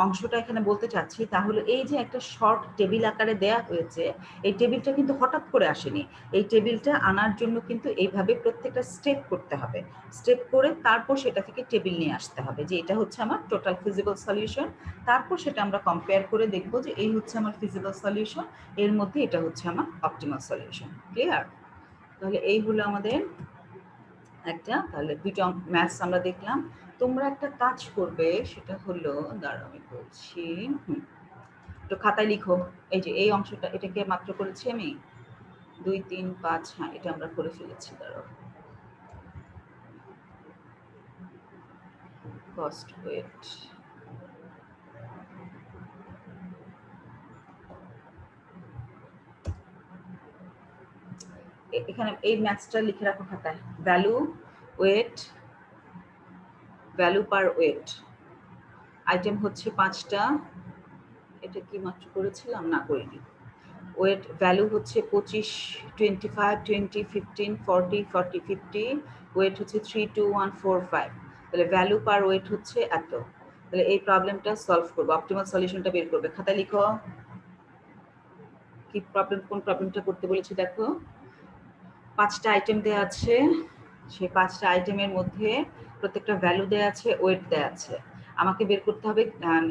S1: অংশটা এখানে বলতে চাচ্ছি তা হলো এই যে একটা শর্ট টেবিল আকারে দেয়া হয়েছে, এই টেবিলটা কিন্তু হঠাৎ করে আসেনি। এই টেবিলটা আনার জন্য কিন্তু এইভাবে প্রত্যেকটা স্টেপ করতে হবে, স্টেপ করে তারপর সেটা থেকে টেবিল নিয়ে আসতে হবে যে এটা হচ্ছে আমার টোটাল ফিজিবল সলিউশন। তারপর সেটা আমরা কম্পেয়ার করে দেখব যে এই হচ্ছে আমার ফিজিবল সলিউশন, এর মধ্যে এটা হচ্ছে আমার অপটিমাল সলিউশন। ক্লিয়ার? তাহলে এই হলো আমাদের একটা, তাহলে দুইটা ম্যাথস আমরা দেখলাম। তোমরা একটা কাজ করবে, সেটা হলো, দাঁড়াও আমি বলছি, তো খাতায় লিখো। এই যে এই অংশটা, এটাকে মাত্র করেছি আমি 2 3 5, হ্যাঁ এটা আমরা করে ফেলেছি। দাঁড়াও, কস্ট ওয়েট, এখানে এই ম্যাথসটা লিখে রাখো খাতায়। ভ্যালু পার ওয়েট, আইটেম হচ্ছে 5টা, এটা কি মাত্র করেছিলাম, না করিনি। ওয়েট ভ্যালু হচ্ছে 25 25 20 15 40 40 50, ওয়েট হচ্ছে 3 2 1 4 5, তাহলে ভ্যালু পার ওয়েট হচ্ছে এত। তাহলে এই প্রবলেমটা সলভ করবো, অপটিমাল সলিউশনটা বের করবে। খাতায় লিখো কি প্রবলেম, কোন প্রবলেমটা করতে বলেছি। দেখো 5টা আইটেম দেওয়া আছে, সেই 5টা আইটেমের মধ্যে প্রত্যেকটা ভ্যালু দেয়া আছে, ওয়েট দেয়া আছে। আমাকে বের করতে হবে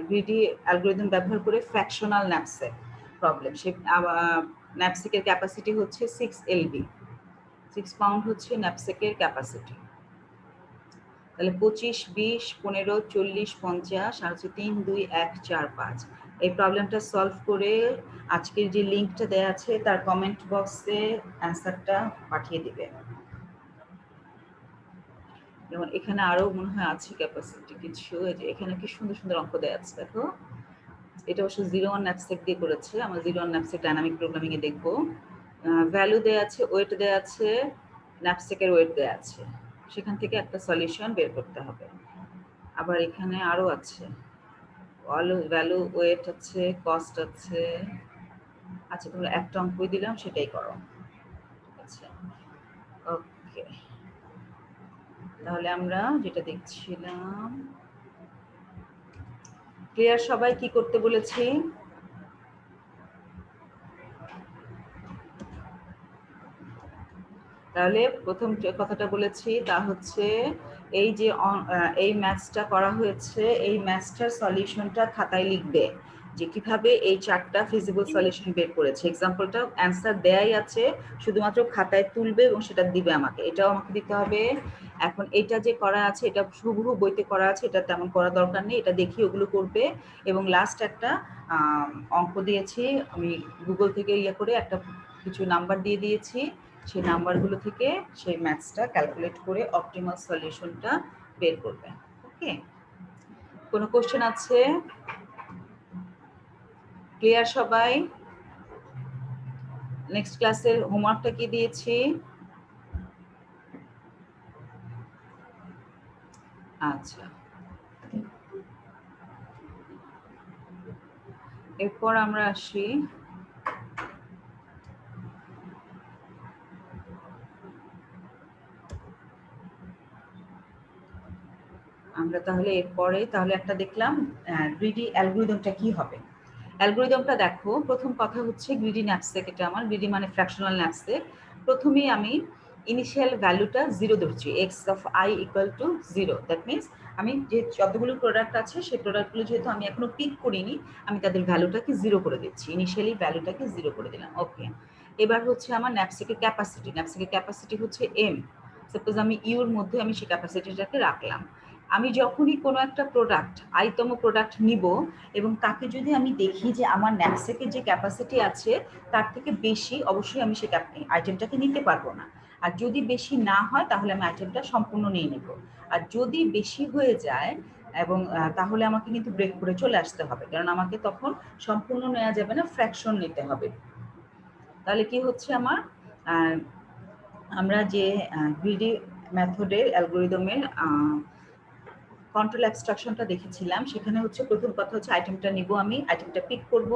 S1: গ্রিডি অ্যালগরিদম ব্যবহার করে ফ্র্যাকশনাল ন্যাপসেক প্রবলেম। সেই ন্যাপসেকের ক্যাপাসিটি হচ্ছে 6 LB, 6 পাউন্ড হচ্ছে ন্যাপসেকের ক্যাপাসিটি। তাহলে 25, 20, 15, 40, 50 আর হচ্ছে 3, 2, 1, 4, 5। এই প্রবলেমটা সলভ করে আজকের যে লিঙ্কটা দেওয়া আছে তার কমেন্ট বক্সে অ্যান্সারটা পাঠিয়ে দিবে। যেমন এখানে আরো মনে হয় আছে ক্যাপাসিটি কিছু, যে এখানে কি সুন্দর সুন্দর অঙ্ক দেওয়া আছে দেখো। এটা অবশ্য 01 ন্যাপসেক দিয়ে করেছে, আমরা 01 ন্যাপসেক ডাইনামিক প্রোগ্রামিং এ দেখবো। ভ্যালু দেওয়া আছে, ওয়েট দেওয়া আছে, ন্যাপসেকের ওয়েট দেওয়া আছে, সেখান থেকে একটা সলিউশন বের করতে হবে। আবার এখানে আরো আছে ভ্যালু, ওয়েট আছে, কস্ট আছে। আচ্ছা তোমরা একটা অঙ্কই দিলাম, সেটাই করো। আচ্ছা ওকে, তাহলে আমরা যেটা দেখছিলাম, ক্লিয়ার সবাই? কি করতে বলেছি? তাহলে প্রথম যে কথাটা বলেছি তা হচ্ছে এই যে এই ম্যাথসটা করা হয়েছে, এই ম্যাথসটার সলিউশনটা খাতায় লিখবে যে কিভাবে এই 4টা ফিজিবল সলিউশন বের করেছে। এক্সাম্পলটা অ্যান্সার দেয়াই আছে, শুধুমাত্র খাতায় তুলবে এবং সেটা দিবে আমাকে, এটাও আমাকে দিতে হবে। এখন এটা যে করা আছে এটা হুবহু বইতে করা আছে, এটা তেমন করা দরকার নেই, এটা দেখি ওগুলো করবে। এবং লাস্ট একটা অঙ্ক দিয়েছি আমি গুগল থেকে ইয়ে করে, একটা কিছু নাম্বার দিয়ে দিয়েছি, সেই নাম্বারগুলো থেকে সেই ম্যাথসটা ক্যালকুলেট করে অপটিমাল সলিউশনটা বের করবে। ওকে, কোনো কোশ্চেন আছে? ক্লিয়ার সবাই? নেক্সট ক্লাসের হোমওয়ার্কটা কি দিয়েছি? আচ্ছা, এরপর আমরা আসি আমরা তাহলে এরপরে তাহলে একটা দেখলাম গ্রিডি অ্যালগরিদমটা কি হবে। অ্যালগরিদমটা দেখো, প্রথম কথা হচ্ছে গ্রিডি ন্যাপসেক, এটা আমার গ্রিডি মানে ফ্র্যাকশনাল ন্যাপসেক। প্রথমেই আমি ইনিশিয়াল ভ্যালুটা 0 ধরছি, x of I equal to 0। That means আমি যে যতগুলো প্রোডাক্ট আছে সেই প্রোডাক্টগুলো যেহেতু আমি এখনো পিক করিনি, আমি তাদের ভ্যালুটাকে 0 করে দিচ্ছি, ইনিশিয়ালি ভ্যালুটাকে 0 করে দিলাম। ওকে, এবার হচ্ছে আমার ন্যাপসেকের ক্যাপাসিটি, ন্যাপসেকের ক্যাপাসিটি হচ্ছে এম। সাপোজ আমি ইউর মধ্যে আমি সেই ক্যাপাসিটিটাকে রাখলাম। আমি যখনই কোনো একটা প্রোডাক্ট, আইতম প্রোডাক্ট নিব এবং তাকে যদি আমি দেখি যে আমার ন্যাপসেকের যে ক্যাপাসিটি আছে তার থেকে বেশি, অবশ্যই আমি সেই আইটেমটাকে নিতে পারবো না। আর যদি বেশি না হয় তাহলে আমি আইটেমটা সম্পূর্ণ নিয়ে নেব। আর যদি বেশি হয়ে যায় এবং তাহলে আমাকে কিন্তু ব্রেক করে চলে আসতে হবে, কারণ আমাকে তখন সম্পূর্ণ নেওয়া যাবে না, ফ্র্যাকশন নিতে হবে। তাহলে কি হচ্ছে আমার, আমরা যে গ্রিডি মেথডের অ্যালগরিদমের কন্ট্রোল অ্যাবস্ট্রাকশনটা দেখেছিলাম, সেখানে হচ্ছে প্রথম কথা হচ্ছে আইটেমটা নিব, আমি আইটেমটা পিক করব,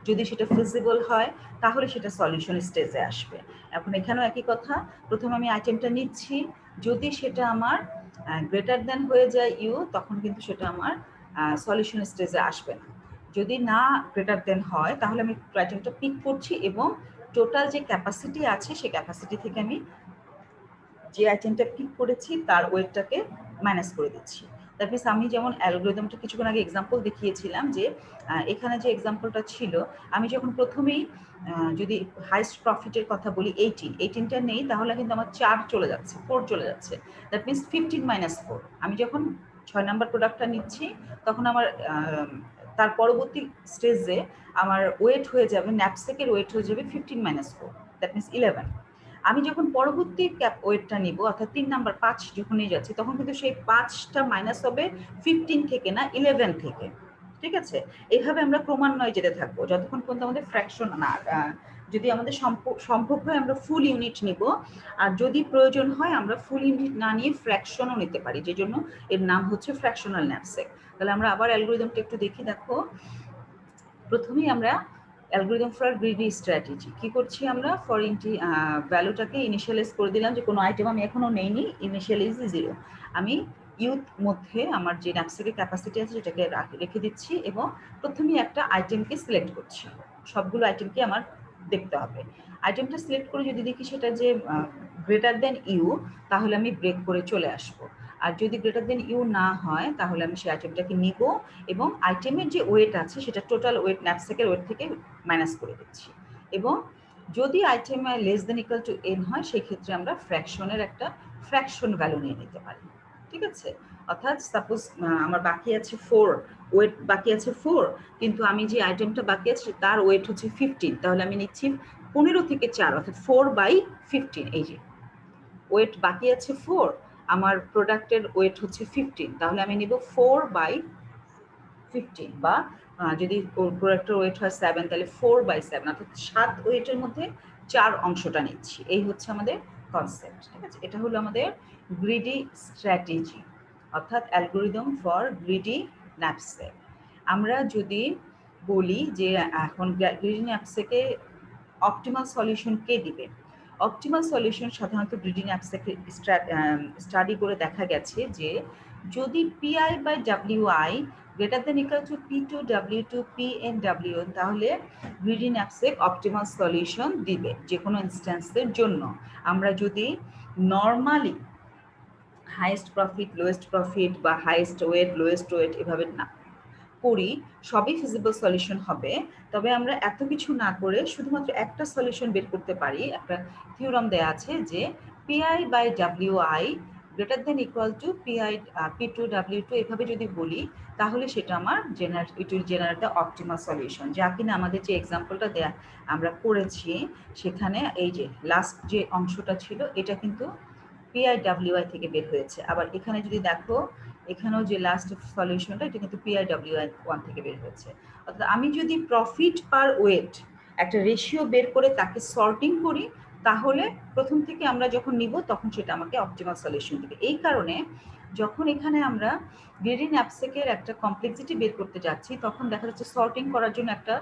S1: যদি সেটা ফিজিবল হয় তাহলে সেটা সলিউশন স্টেজে আসবে। এখন এখানেও একই কথা, প্রথম আমি আইটেমটা নিচ্ছি, যদি সেটা আমার গ্রেটার দেন হয়ে যায় ইউ, তখন কিন্তু সেটা আমার সলিউশন স্টেজে আসবে না। যদি না গ্রেটার দেন হয় তাহলে আমি আইটেমটা পিক করছি এবং টোটাল যে ক্যাপাসিটি আছে সেই ক্যাপাসিটি থেকে আমি যে আইটেমটা পিক করেছি তার ওয়েটটাকে মাইনাস করে দিচ্ছি। দ্যাট মিনস আমি যেমন অ্যালগরিদমটা কিছুক্ষণ আগে এক্সাম্পল দেখিয়েছিলাম, যে এখানে যে এক্সাম্পলটা ছিল, আমি যখন প্রথমেই যদি হাইস্ট প্রফিটের কথা বলি 18টা নেই, তাহলে কিন্তু আমার 4 চলে যাচ্ছে, 4 চলে যাচ্ছে। That means 15 minus 4। আমি যখন 6 নাম্বার প্রোডাক্টটা নিচ্ছি তখন আমার তার পরবর্তী স্টেজে আমার ওয়েট হয়ে যাবে, ন্যাপসেকের ওয়েট হয়ে যাবে 15 মাইনাস 4, দ্যাট মিনস 11। আমি যখন পরবর্তী ওয়েটটা নিব, অর্থাৎ 3 নাম্বার 5 যখন নিয়ে যাচ্ছি, তখন কিন্তু সেই 5টা মাইনাস হবে 15 থেকে না, 11 থেকে। ঠিক আছে, এইভাবে আমরা ক্রমান্বয়ে যেতে থাকবো যতক্ষণ পর্যন্ত আমাদের ফ্র্যাকশন না, যদি আমাদের সম্ভব হয় আমরা ফুল ইউনিট নিব, আর যদি প্রয়োজন হয় আমরা ফুল ইউনিট না নিয়ে ফ্র্যাকশনও নিতে পারি, যে জন্য এর নাম হচ্ছে ফ্র্যাকশনাল ন্যাপসেক। তাহলে আমরা আবার অ্যালগরিদমটা একটু দেখি। দেখো, প্রথমেই আমরা অ্যালগরিদম ফর গ্রিডি স্ট্র্যাটেজি কি করছি, আমরা ফর ভ্যালুটাকে ইনিশিয়ালাইজ করে দিলাম, যে কোনো আইটেম আমি এখনো নেইনি, ইনিশিয়ালাইজ 0। আমি ইউথ মধ্যে আমার যে ন্যাপসেকের ক্যাপাসিটি আছে সেটাকে রেখে দিচ্ছি এবং প্রথমেই একটা আইটেমকে সিলেক্ট করছি। সবগুলো আইটেমকে আমার দেখতে হবে। আইটেমটা সিলেক্ট করে যদি দেখি সেটা যে গ্রেটার দেন ইউ, তাহলে আমি ব্রেক করে চলে আসবো। আর যদি গ্রেটার দেন ইউ না হয় তাহলে আমি সেই আইটেমটাকে নিব এবং আইটেমের যে ওয়েট আছে সেটা টোটাল ওয়েট ন্যাপস্যাকের ওয়েট থেকে মাইনাস করে দিচ্ছি। এবং যদি item less than equal two N হয় সেক্ষেত্রে আমরা ফ্র্যাকশনের একটা ফ্র্যাকশন ভ্যালু নিয়ে নিতে পারি। ঠিক আছে, অর্থাৎ সাপোজ আমার বাকি আছে 4, ওয়েট বাকি আছে 4, কিন্তু আমি যে আইটেমটা বাকি আছে তার ওয়েট হচ্ছে 15, তাহলে আমি নিচ্ছি 15 থেকে 4 অর্থাৎ 4/15। এই যে ওয়েট বাকি আছে 4, আমার প্রোডাক্টের ওয়েট হচ্ছে 15, তাহলে আমি নিব 4/15 বা যদি প্রোডাক্টের ওয়েট হয় 7 তাহলে 4/7 অর্থাৎ 7 ওয়েটের মধ্যে 4 অংশটা নিচ্ছি। এই হচ্ছে আমাদের কনসেপ্ট। ঠিক আছে, এটা হলো আমাদের গ্রিডি স্ট্র্যাটেজি অর্থাৎ অ্যালগোরিদম ফর গ্রিডি ন্যাপস্যাক। আমরা যদি বলি যে এখন গ্রিডি ন্যাপস্যাকে অপটিমাল সলিউশন কে দিবে, অপটিমাল সলিউশন সাধারণত গ্রিডি ন্যাপস্যাকে স্টাডি করে দেখা গেছে যে যদি PI by WI greater than equal to P2 W2 PN WN তাহলে গ্রিডি ন্যাপস্যাক অপটিমাল সলিউশন দিবে যে কোনো ইনস্ট্যান্সের জন্য। আমরা যদি normally highest profit lowest profit বা হাইয়েস্ট ওয়েট লোয়েস্ট ওয়েট এভাবে না করি সবই ফিজিবল সলিউশন হবে। তবে আমরা এত কিছু না করে শুধুমাত্র একটা সলিউশন বের করতে পারি। একটা থিওরাম দেয়া আছে যে PI by WI greater than equal to PI P2 W2 এভাবে যদি বলি তাহলে সেটা আমার it will generate the optimal solution. যা কিনা আমাদের যে এক্সাম্পলটা দেয়া আমরা করেছি সেখানে এই যে লাস্ট যে অংশটা ছিল এটা কিন্তু PIWI থেকে বের হয়েছে। আবার এখানে যদি দেখো এখানেও যে লাস্ট সলিউশনটা এটা কিন্তু PIWI 1 থেকে বের হয়েছে। অর্থাৎ আমি যদি প্রফিট পার ওয়েট একটা রেশিও বের করে তাকে সর্টিং করি তাহলে প্রথম থেকে আমরা যখন নিব তখন সেটা আমাকে অপটিমাল সলিউশন দেবে। এই কারণে যখন এখানে আমরা গ্রিডি ন্যাপস্যাকের একটা কমপ্লেক্সিটি বের করতে যাচ্ছি তখন দেখা যাচ্ছে সর্টিং করার জন্য একটা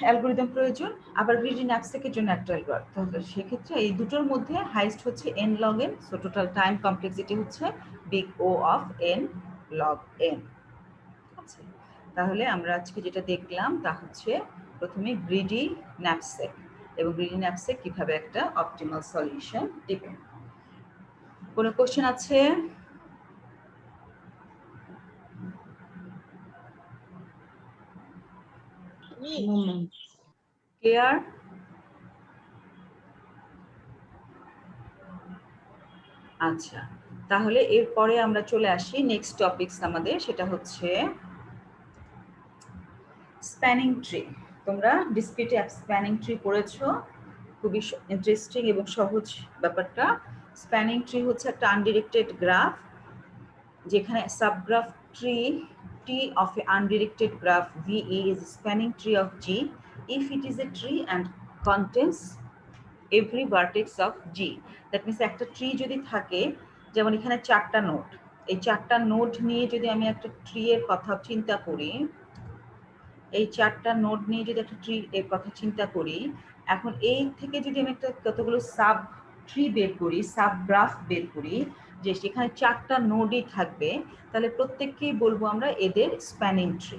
S1: অ্যালগোরিদম প্রয়োজন, আবার গ্রিডি ন্যাপস্যাকের জন্য একটা অ্যালগোরিদম। সেক্ষেত্রে এই দুটোর মধ্যে হাইস্ট হচ্ছে n log n, so total time complexity হচ্ছে big O of n log n। আচ্ছা, তাহলে আমরা আজকে যেটা দেখলাম তা হচ্ছে প্রথমে গ্রিডি ন্যাপস্যাক এবং গ্রিডি ন্যাপস্যাক কিভাবে একটা অপটিমাল সলিউশন দিবে। কোনো কোশ্চেন আছে? ক্লিয়ার? আচ্ছা, তাহলে এরপরে আমরা চলে আসি নেক্সট টপিকস আমাদের, সেটা হচ্ছে স্প্যানিং ট্রি। তোমরা ডিসক্রিটে স্প্যানিং ট্রি পড়েছো, খুবই ইন্টারেস্টিং এবং সহজ ব্যাপারটা। স্প্যানিং ট্রি হচ্ছে একটা আনডিরেক্টেড গ্রাফ যেখানে subgraph tree T of a undirected graph VE is a spanning tree of G if it is a tree and contains every vertex of G. That means একটা tree যদি থাকে, যেমন এখানে 4টা node, এই 4টা নোড নিয়ে যদি আমি একটা ট্রি এর কথা চিন্তা করি, এই 4টা নোড নিয়ে যদি একটা ট্রি এর কথা চিন্তা করি, এখন এই থেকে যদি আমি একটা কতগুলো সাব ট্রি বের করি, সাব গ্রাফ বের করি যে সেখানে 4টা নোডই থাকবে, তাহলে প্রত্যেককেই বলবো আমরা এদের স্প্যানিং ট্রি।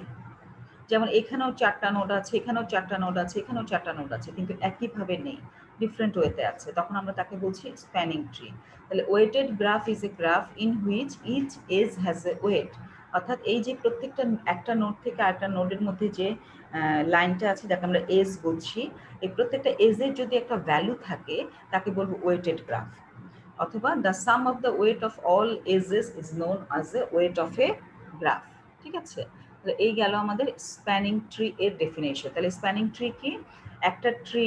S1: যেমন এখানেও 4টা নোড আছে, এখানেও 4টা নোড আছে, এখানেও 4টা নোড আছে, কিন্তু একইভাবে নেই, ডিফারেন্ট ওয়েতে আছে, তখন আমরা তাকে বলছি স্প্যানিং ট্রি। তাহলে weighted graph is a graph in which each edge has a weight, অর্থাৎ এই যে প্রত্যেকটা একটা নোড থেকে আরেকটা নোডের মধ্যে যে লাইনটা আছে যাকে আমরা এজ বলছি, এই প্রত্যেকটা এজের যদি একটা ভ্যালু থাকে তাকে বলবো ওয়েটেড গ্রাফ। অথবা the some of the weight of all ages is known as a weight of A graph. ঠিক আছে, তাহলে এই গেল আমাদের স্প্যানিং ট্রি এর ডেফিনেশন। তাহলে স্প্যানিং ট্রি কি? একটা ট্রি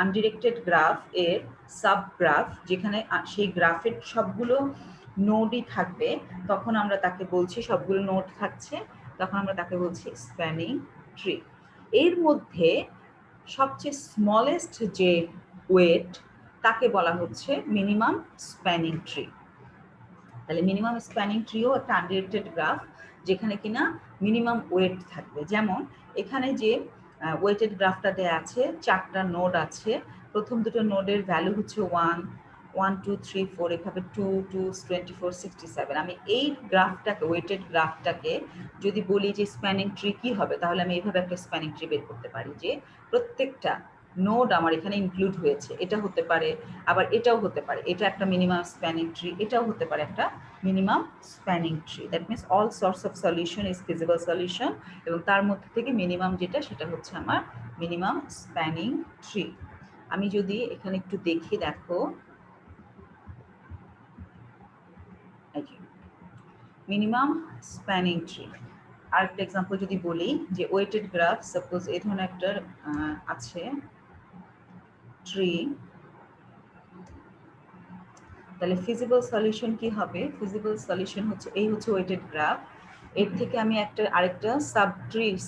S1: আনডিরেক্টেড গ্রাফ এর সাব গ্রাফ, যেখানে সেই গ্রাফের সবগুলো নোডই থাকবে, তখন আমরা তাকে বলছি, সবগুলো নোড থাকছে, তখন আমরা তাকে বলছি স্প্যানিং ট্রি। এর মধ্যে সবচেয়ে স্মলেস্ট যে ওয়েট তাকে বলা হচ্ছে মিনিমাম স্প্যানিং ট্রি। তাহলে মিনিমাম স্প্যানিং ট্রিও একটা আনডিরেক্টেড গ্রাফ যেখানে কিনা মিনিমাম ওয়েট থাকবে। যেমন এখানে যে ওয়েটেড গ্রাফটা দেওয়া আছে, 4টা নোড আছে, প্রথম দুটো নোডের ভ্যালু হচ্ছে 1 1 2 3 4, এভাবে 2 2 24 67। আমি এই গ্রাফটাকে, ওয়েটেড গ্রাফটাকে যদি বলি যে স্প্যানিং ট্রি কি হবে, তাহলে আমি এইভাবে একটা স্প্যানিং ট্রি বের করতে পারি যে প্রত্যেকটা নোড আমার এখানে ইনক্লুড হয়েছে, এটা হতে পারে, আবার এটাও হতে পারে, এটা একটা মিনিমাম স্প্যানিং ট্রি, এটাও হতে পারে একটা minimum spanning tree. That means all source of solution is feasible solution, এবং তার মধ্যে থেকে মিনিমাম যেটা সেটা হচ্ছে আমার মিনিমাম স্প্যানিং ট্রি। আমি যদি এখানে একটু দেখি, দেখো মিনিমাম স্প্যানিং ট্রি। আরেকটা এক্সাম্পল যদি বলি যে ওয়েটেড গ্রাফ, সাপোজ এই ধরনের একটা আছে ট্রি, তাহলে ফিজিবল সলিউশন কি হবে? ফিজিবল সলিউশন হচ্ছে এই হচ্ছে ওয়েটেড গ্রাফ, এর থেকে আমি আরেকটা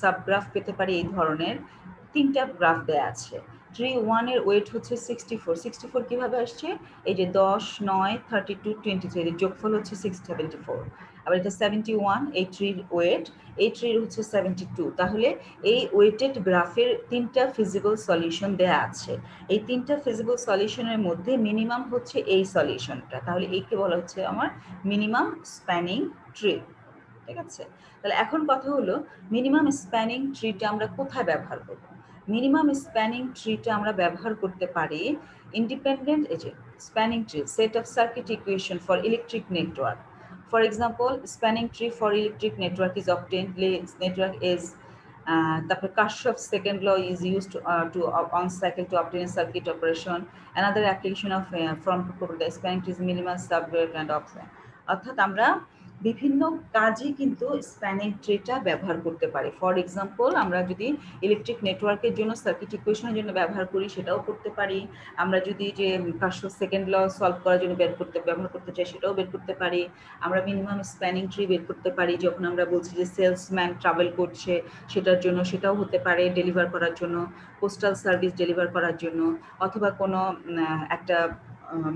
S1: সাবগ্রাফ পেতে পারি। এই ধরনের 3টা গ্রাফ দেয়া আছে। ট্রি 1 এর ওয়েট হচ্ছে 64। 64 কিভাবে আসছে? এই যে 10, 9, 32, 23 এর যোগফল হচ্ছে 674। আবার এটা 71, এই ট্রির ওয়েট, এই ট্রির হচ্ছে 72। তাহলে এই ওয়েটেড গ্রাফের 3টা ফিজিবল সলিউশন দেয়া আছে। এই 3টা ফিজিবল সলিউশনের মধ্যে মিনিমাম হচ্ছে এই সলিউশনটা, তাহলে এইকে বলা হচ্ছে আমার মিনিমাম স্প্যানিং ট্রি। ঠিক আছে, তাহলে এখন কথা হলো মিনিমাম স্প্যানিং ট্রিটা আমরা কোথায় ব্যবহার করব? মিনিমাম স্প্যানিং ট্রিটা আমরা ব্যবহার করতে পারি independent spanning tree set of circuit equation for electric network. For example, spanning tree for electric network is obtained. Network is তারপর Kirchhoff's second law is used on cycle to obtain a circuit operation. Another application of from the spanning tree is minimal subgroup and offset. অর্থাৎ আমরা বিভিন্ন কাজে কিন্তু spanning ট্রিটা ব্যবহার করতে পারি। For example, আমরা যদি ইলেকট্রিক নেটওয়ার্কের জন্য সার্কিট ইকুয়েশনের জন্য ব্যবহার করি সেটাও করতে পারি। আমরা যদি যে কার্শফ সেকেন্ড ল সলভ করার জন্য ব্যবহার করতে চাই সেটাও বের করতে পারি। আমরা মিনিমাম স্প্যানিং ট্রি বের করতে পারি যখন আমরা বলছি যে সেলসম্যান ট্রাভেল করছে সেটার জন্য, সেটাও হতে পারে ডেলিভার করার জন্য, পোস্টাল সার্ভিস ডেলিভার করার জন্য, অথবা কোনো একটা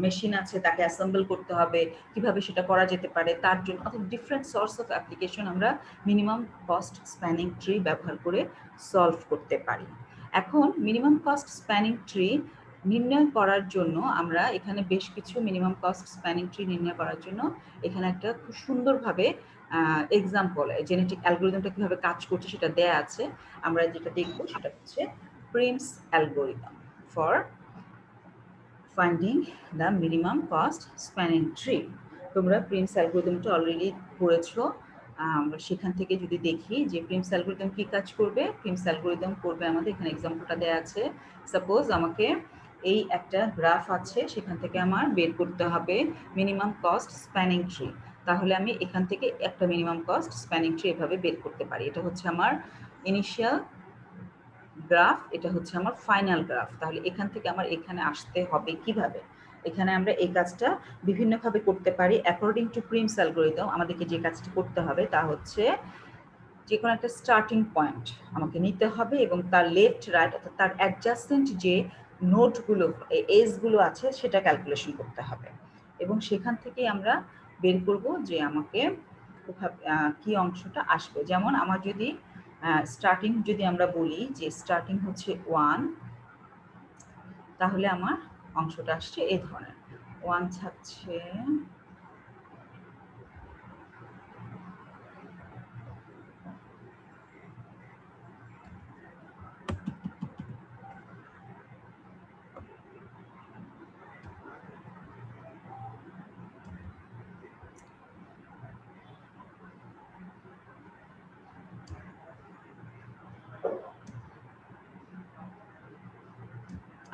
S1: মেশিন আছে তাকে অ্যাসেম্বল করতে হবে, কিভাবে সেটা করা যেতে পারে তার জন্য। অর্থাৎ ডিফারেন্ট সোর্স অফ অ্যাপ্লিকেশন আমরা মিনিমাম কস্ট স্প্যানিং ট্রি ব্যবহার করে সলভ করতে পারি। এখন মিনিমাম কস্ট স্প্যানিং ট্রি নির্ণয় করার জন্য আমরা এখানে বেশ কিছু মিনিমাম কস্ট স্প্যানিং ট্রি নির্ণয় করার জন্য এখানে একটা খুব সুন্দরভাবে এক্সাম্পল জেনেটিক অ্যালগোরিদমটা কীভাবে কাজ করছে সেটা দেয়া আছে। আমরা যেটা দেখব সেটা হচ্ছে Prim's algorithm for finding the minimum cost spanning tree. তোমরা প্রিমস অ্যালগোরিদমটা অলরেডি পড়েছো। আমরা সেখান থেকে যদি দেখি যে প্রিমস অ্যালগোরিদম কী কাজ করবে, প্রিমস অ্যালগোরিদম করবে আমাদের এখানে এক্সাম্পলটা দেওয়া আছে। সাপোজ আমাকে এই একটা গ্রাফ আছে, সেখান থেকে আমার বের করতে হবে মিনিমাম কস্ট স্প্যানিং ট্রি। তাহলে আমি এখান থেকে একটা মিনিমাম কস্ট স্প্যানিং ট্রি এভাবে বের করতে পারি। এটা হচ্ছে আমার ইনিশিয়াল গ্রাফ, এটা হচ্ছে আমার ফাইনাল গ্রাফ। তাহলে এখান থেকে আমার এখানে আসতে হবে কিভাবে? এখানে আমরা এই কাজটা বিভিন্নভাবে করতে পারি। অ্যাকর্ডিং টু প্রিমস অ্যালগোরিদম আমাদেরকে যে কাজটি করতে হবে তা হচ্ছে যে কোনো একটা স্টার্টিং পয়েন্ট আমাকে নিতে হবে এবং তার লেফট রাইট অর্থাৎ তার অ্যাডজাসেন্ট যে নোটগুলো এজগুলো আছে সেটা ক্যালকুলেশন করতে হবে, এবং সেখান থেকেই আমরা বের করব যে আমাকে কি অংশটা আসবে। যেমন আমার যদি স্টার্টিং যদি আমরা বলি যে স্টার্টিং হচ্ছে 1, তাহলে আমার অংশটা আসছে এই ধরনের 1 থাকছে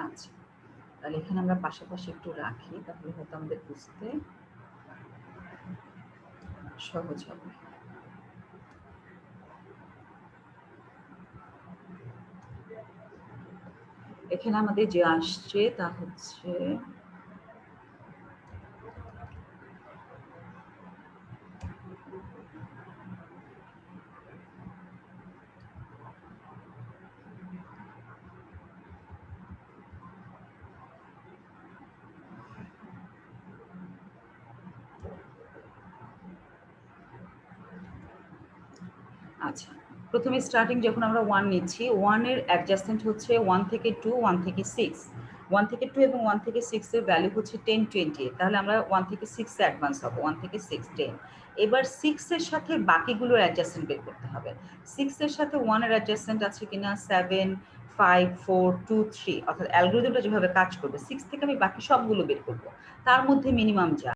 S1: আচ্ছা, তাহলে এখানে আমরা পাশাপাশি একটু রাখি, তাহলে হয়তো আমাদের বুঝতে সহজ হবে। এখানে আমাদের যে আসছে তা হচ্ছে আচ্ছা, প্রথমে স্টার্টিং যখন আমরা 1 নিচ্ছি, 1 এর অ্যাডজাস্টমেন্ট হচ্ছে 1 থেকে 2, 1 থেকে 6। 1 থেকে 2 এবং 1 থেকে 6 এর ভ্যালু হচ্ছে 10, 20। তাহলে আমরা 1 থেকে 6 এ অ্যাডভান্স হব, 1 থেকে 6, 10। এবার 6 এর সাথে বাকিগুলোর অ্যাডজাস্টমেন্ট বের করতে হবে। 6 এর সাথে 1 এর অ্যাডজাস্টমেন্ট আছে কিনা, 7, 5 4 2 3 অর্থাৎ অ্যালগরিদমটা যেভাবে কাজ করবে 6 থেকে আমি বাকি সবগুলো বের করব, তার মধ্যে মিনিমাম যা